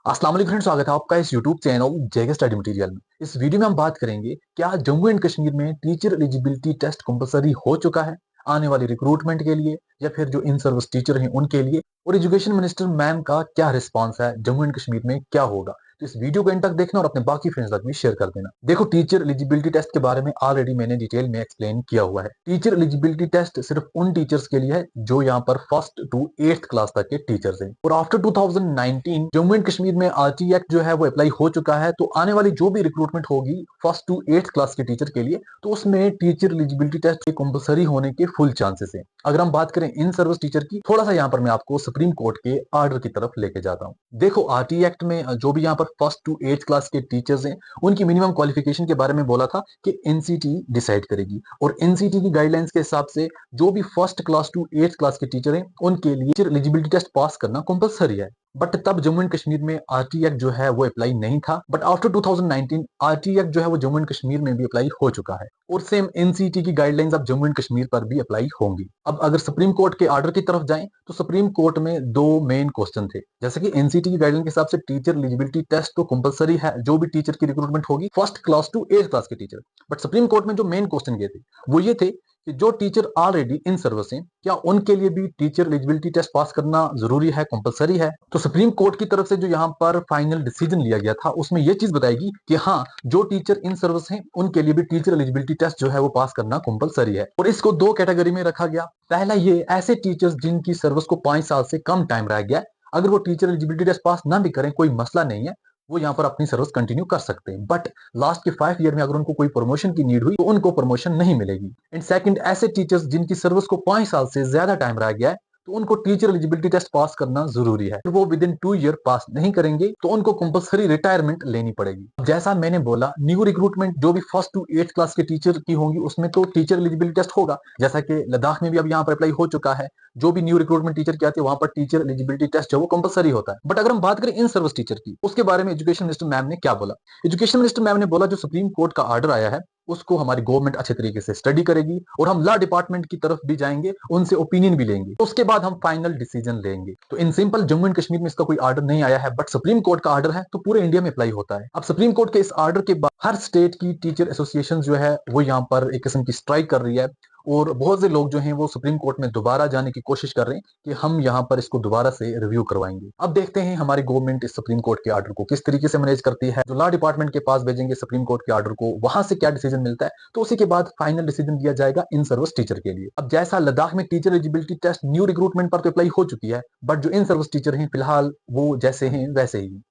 अस्सलाम वालेकुम फ्रेंड्स, स्वागत है आपका इस यूट्यूब चैनल जेके स्टडी मटेरियल में। इस वीडियो में हम बात करेंगे क्या जम्मू एंड कश्मीर में टीचर एलिजिबिलिटी टेस्ट कंपलसरी हो चुका है आने वाली रिक्रूटमेंट के लिए या फिर जो इन सर्विस टीचर हैं उनके लिए, और एजुकेशन मिनिस्टर मैम का क्या रिस्पांस है, जम्मू एंड कश्मीर में क्या होगा। तो इस वीडियो को एंड तक देखना और अपने बाकी फ्रेंड्स तक भी शेयर कर देना। देखो, टीचर एलिजिबिलिटी टेस्ट के बारे में ऑलरेडी मैंने डिटेल में एक्सप्लेन किया हुआ है। टीचर एलिजिबिलिटी टेस्ट सिर्फ उन टीचर्स के लिए है जो यहाँ पर फर्स्ट टू एट्थ क्लास तक के टीचर्स हैं। और आफ्टर 2019 जम्मू एंड कश्मीर में आरटी एक्ट जो है वो अप्लाई हो चुका है। तो आने वाली जो भी रिक्रूटमेंट होगी फर्स्ट टू एट्थ क्लास के टीचर के लिए, तो उसमें टीचर एलिजिबिलिटी टेस्ट के कंपलसरी होने के फुल चांसेस है। अगर हम बात करें इन सर्विस टीचर की, थोड़ा सा यहाँ पर मैं आपको सुप्रीम कोर्ट के ऑर्डर की तरफ लेके जाता हूँ। देखो, आरटी एक्ट में जो भी यहाँ पर फर्स्ट टू एट्थ क्लास के टीचर्स हैं उनकी मिनिमम क्वालिफिकेशन के बारे में बोला था कि एनसीटी डिसाइड करेगी, और एनसीटी की गाइडलाइंस के हिसाब से जो भी first class to eighth class के टीचर हैं उनके लिए टीचर एलिजिबिलिटी टेस्ट पास करना कंपलसरी है। बट तब जम्मू एंड कश्मीर में आरटी एक्ट जो है वो अप्लाई नहीं था। बट आफ्टर 2019 आरटी एक्ट जो है वो जम्मू एंड कश्मीर में भी अप्लाई हो चुका है, और सेम एनसीटी की गाइडलाइंस अब जम्मू एंड कश्मीर पर भी अप्लाई होंगी। अब अगर सुप्रीम कोर्ट के ऑर्डर की तरफ जाएं तो सुप्रीम कोर्ट में दो मेन क्वेश्चन थे। जैसे कि एनसीटी की गाइडलाइन के हिसाब से टीचर एलिजिबिलिटी टेस्ट तो कंपलसरी है जो भी टीचर की रिक्रूटमेंट होगी first class to eighth class के टीचर। बट सुप्रीम कोर्ट में जो मेन क्वेश्चन ये थे वो ये थे कि जो टीचर ऑलरेडी इन सर्विस हैं क्या उनके लिए भी टीचर एलिजिबिलिटी टेस्ट पास करना जरूरी है, कंपलसरी है। तो सुप्रीम कोर्ट की तरफ से जो यहाँ पर फाइनल डिसीजन लिया गया था उसमें यह चीज बताएगी कि हाँ, जो टीचर इन सर्विस हैं उनके लिए भी टीचर एलिजिबिलिटी टेस्ट जो है वो पास करना कंपलसरी है। और इसको दो कैटेगरी में रखा गया। पहला, ये ऐसे टीचर्स जिनकी सर्विस को 5 साल से कम टाइम रह गया, अगर वो टीचर एलिजिबिलिटी टेस्ट पास ना भी करें कोई मसला नहीं है, वो यहाँ पर अपनी सर्विस कंटिन्यू कर सकते हैं। बट लास्ट के 5 ईयर में अगर उनको कोई प्रमोशन की नीड हुई तो उनको प्रमोशन नहीं मिलेगी। एंड सेकंड, ऐसे टीचर्स जिनकी सर्विस को 5 साल से ज्यादा टाइम रह गया है तो उनको टीचर एलिजिबिलिटी टेस्ट पास करना जरूरी है। वो विद इन 2 ईयर पास नहीं करेंगे तो उनको कंपलसरी रिटायरमेंट लेनी पड़ेगी। जैसा मैंने बोला, न्यू रिक्रूटमेंट जो भी फर्स्ट टू एट्थ क्लास के टीचर की होंगी उसमें तो टीचर एलिजिबिलिटी टेस्ट होगा, जैसा कि लद्दाख में भी अब यहाँ पर अप्लाई हो चुका है। जो भी न्यू रिक्रूटमेंट टीचर की आती है वहां पर टीचर एलिजिबिलिटी टेस्ट जो वो कंपलसरी होता है। बट अगर हम बात करें इन सर्विस टीचर की, उसके बारे में एजुकेशन मिनिस्टर मैम ने क्या बोला। एजुकेशन मिनिस्टर मैम ने बोला जो सुप्रीम कोर्ट का ऑर्डर आया है उसको हमारी गवर्नमेंट अच्छे तरीके से स्टडी करेगी, और हम लॉ डिपार्टमेंट की तरफ भी जाएंगे, उनसे ओपिनियन भी लेंगे, उसके बाद हम फाइनल डिसीजन लेंगे। तो in simple Jammu and Kashmir में इसका कोई ऑर्डर नहीं आया है, बट सुप्रीम कोर्ट का ऑर्डर है तो पूरे इंडिया में अप्लाई होता है। अब सुप्रीम कोर्ट के इस ऑर्डर के बाद हर स्टेट की टीचर एसोसिएशन जो है वो यहाँ पर एक किस्म की स्ट्राइक कर रही है, और बहुत से लोग जो हैं वो सुप्रीम कोर्ट में दोबारा जाने की कोशिश कर रहे हैं कि हम यहाँ पर इसको दोबारा से रिव्यू करवाएंगे। अब देखते हैं हमारी गवर्नमेंट इस सुप्रीम कोर्ट के ऑर्डर को किस तरीके से मैनेज करती है। जो लॉ डिपार्टमेंट के पास भेजेंगे सुप्रीम कोर्ट के ऑर्डर को, वहां से क्या डिसीजन मिलता है, तो उसी के बाद फाइनल डिसीजन दिया जाएगा इन सर्विस टीचर के लिए। अब जैसा लद्दाख में teacher eligibility test new recruitment पर तो अप्लाई हो चुकी है, बट जो इन सर्विस टीचर हैं फिलहाल वो जैसे हैं वैसे ही।